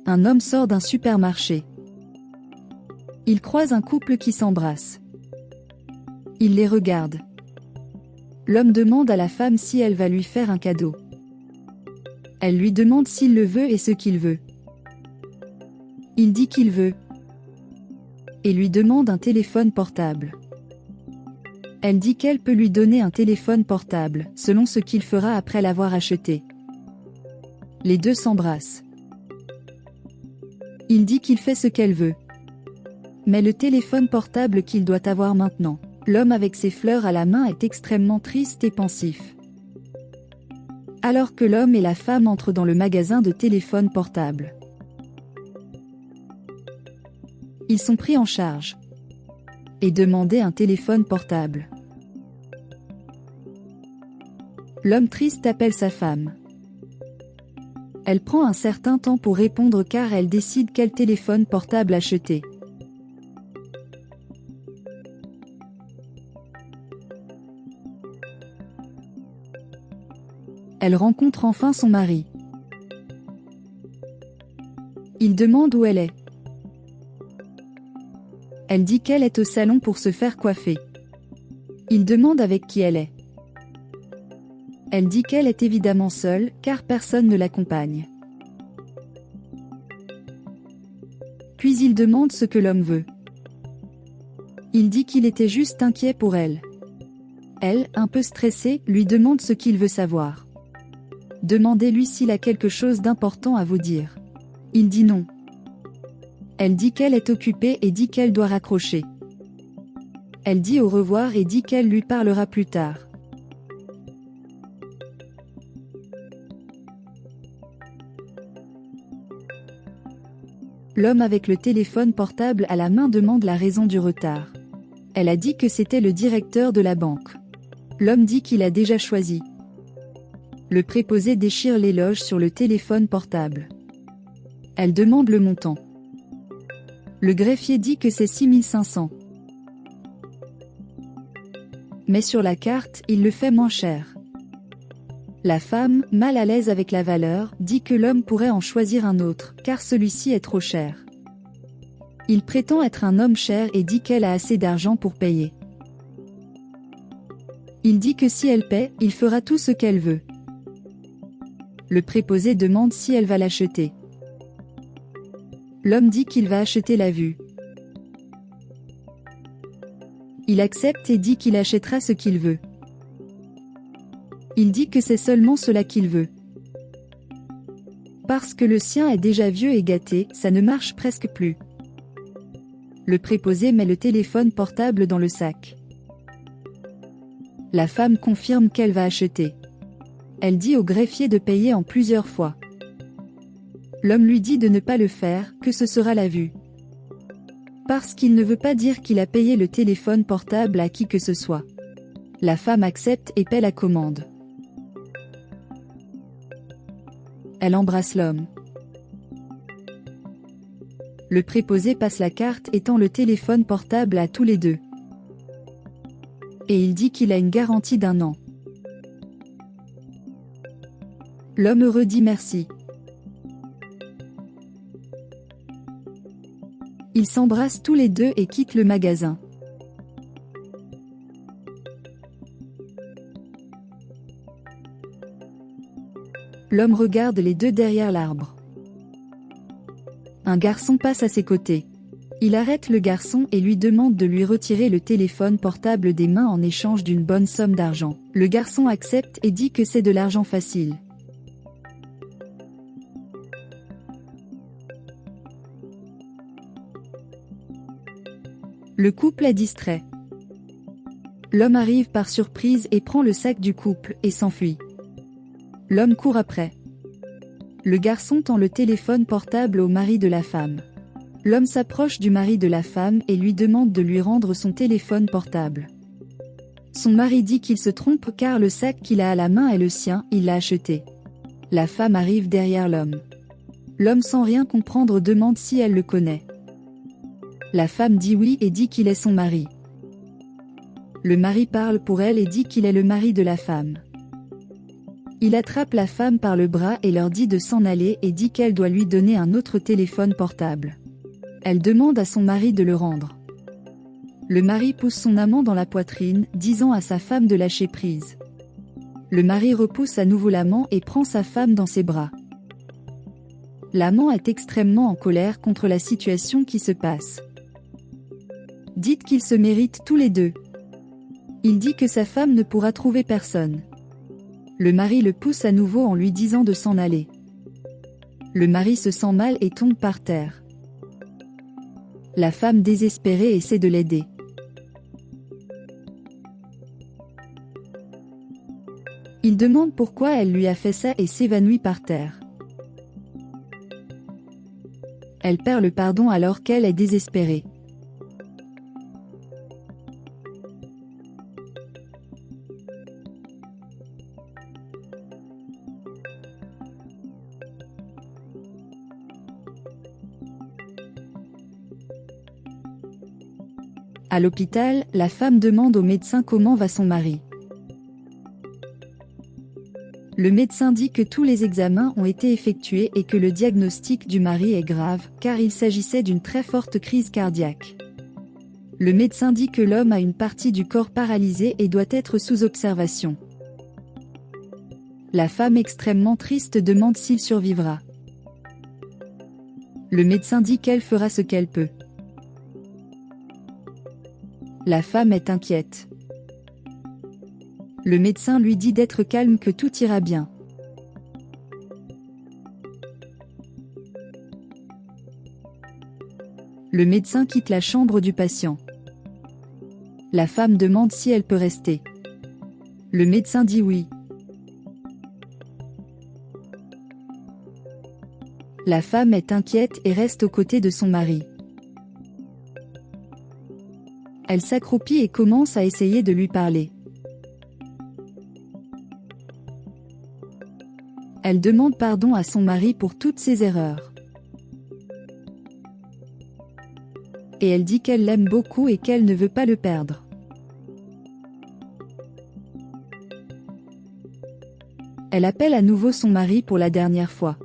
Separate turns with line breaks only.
Un homme sort d'un supermarché. Il croise un couple qui s'embrasse. Il les regarde. L'homme demande à la femme si elle va lui faire un cadeau. Elle lui demande s'il le veut et ce qu'il veut. Il dit qu'il veut. Et lui demande un téléphone portable. Elle dit qu'elle peut lui donner un téléphone portable, selon ce qu'il fera après l'avoir acheté. Les deux s'embrassent. Il dit qu'il fait ce qu'elle veut. Mais le téléphone portable qu'il doit avoir maintenant. L'homme avec ses fleurs à la main est extrêmement triste et pensif. Alors que l'homme et la femme entrent dans le magasin de téléphones portables. Ils sont pris en charge. Et demandaient un téléphone portable. L'homme triste appelle sa femme. Elle prend un certain temps pour répondre car elle décide quel téléphone portable acheter. Elle rencontre enfin son mari. Il demande où elle est. Elle dit qu'elle est au salon pour se faire coiffer. Il demande avec qui elle est. Elle dit qu'elle est évidemment seule, car personne ne l'accompagne. Puis il demande ce que l'homme veut. Il dit qu'il était juste inquiet pour elle. Elle, un peu stressée, lui demande ce qu'il veut savoir. Demandez-lui s'il a quelque chose d'important à vous dire. Il dit non. Elle dit qu'elle est occupée et dit qu'elle doit raccrocher. Elle dit au revoir et dit qu'elle lui parlera plus tard. L'homme avec le téléphone portable à la main demande la raison du retard. Elle a dit que c'était le directeur de la banque. L'homme dit qu'il a déjà choisi. Le préposé déchire l'éloge sur le téléphone portable. Elle demande le montant. Le greffier dit que c'est 6500. Mais sur la carte, il le fait moins cher. La femme, mal à l'aise avec la valeur, dit que l'homme pourrait en choisir un autre, car celui-ci est trop cher. Il prétend être un homme cher et dit qu'elle a assez d'argent pour payer. Il dit que si elle paie, il fera tout ce qu'elle veut. Le préposé demande si elle va l'acheter. L'homme dit qu'il va acheter la vue. Il accepte et dit qu'il achètera ce qu'il veut. Il dit que c'est seulement cela qu'il veut. Parce que le sien est déjà vieux et gâté, ça ne marche presque plus. Le préposé met le téléphone portable dans le sac. La femme confirme qu'elle va acheter. Elle dit au greffier de payer en plusieurs fois. L'homme lui dit de ne pas le faire, que ce sera la vue. Parce qu'il ne veut pas dire qu'il a payé le téléphone portable à qui que ce soit. La femme accepte et paie la commande. Elle embrasse l'homme. Le préposé passe la carte et tend le téléphone portable à tous les deux. Et il dit qu'il a une garantie d'1 an. L'homme heureux dit merci. Ils s'embrassent tous les deux et quittent le magasin. L'homme regarde les deux derrière l'arbre. Un garçon passe à ses côtés. Il arrête le garçon et lui demande de lui retirer le téléphone portable des mains en échange d'une bonne somme d'argent. Le garçon accepte et dit que c'est de l'argent facile. Le couple est distrait. L'homme arrive par surprise et prend le sac du couple et s'enfuit. L'homme court après. Le garçon tend le téléphone portable au mari de la femme. L'homme s'approche du mari de la femme et lui demande de lui rendre son téléphone portable. Son mari dit qu'il se trompe car le sac qu'il a à la main est le sien, il l'a acheté. La femme arrive derrière l'homme. L'homme sans rien comprendre demande si elle le connaît. La femme dit oui et dit qu'il est son mari. Le mari parle pour elle et dit qu'il est le mari de la femme. Il attrape la femme par le bras et leur dit de s'en aller et dit qu'elle doit lui donner un autre téléphone portable. Elle demande à son mari de le rendre. Le mari pousse son amant dans la poitrine, disant à sa femme de lâcher prise. Le mari repousse à nouveau l'amant et prend sa femme dans ses bras. L'amant est extrêmement en colère contre la situation qui se passe. Dites qu'ils se méritent tous les deux. Il dit que sa femme ne pourra trouver personne. Le mari le pousse à nouveau en lui disant de s'en aller. Le mari se sent mal et tombe par terre. La femme désespérée essaie de l'aider. Il demande pourquoi elle lui a fait ça et s'évanouit par terre. Elle perd le pardon alors qu'elle est désespérée. À l'hôpital, la femme demande au médecin comment va son mari. Le médecin dit que tous les examens ont été effectués et que le diagnostic du mari est grave, car il s'agissait d'une très forte crise cardiaque. Le médecin dit que l'homme a une partie du corps paralysée et doit être sous observation. La femme extrêmement triste demande s'il survivra. Le médecin dit qu'elle fera ce qu'elle peut. La femme est inquiète. Le médecin lui dit d'être calme, que tout ira bien. Le médecin quitte la chambre du patient. La femme demande si elle peut rester. Le médecin dit oui. La femme est inquiète et reste aux côtés de son mari. Elle s'accroupit et commence à essayer de lui parler. Elle demande pardon à son mari pour toutes ses erreurs. Et elle dit qu'elle l'aime beaucoup et qu'elle ne veut pas le perdre. Elle appelle à nouveau son mari pour la dernière fois.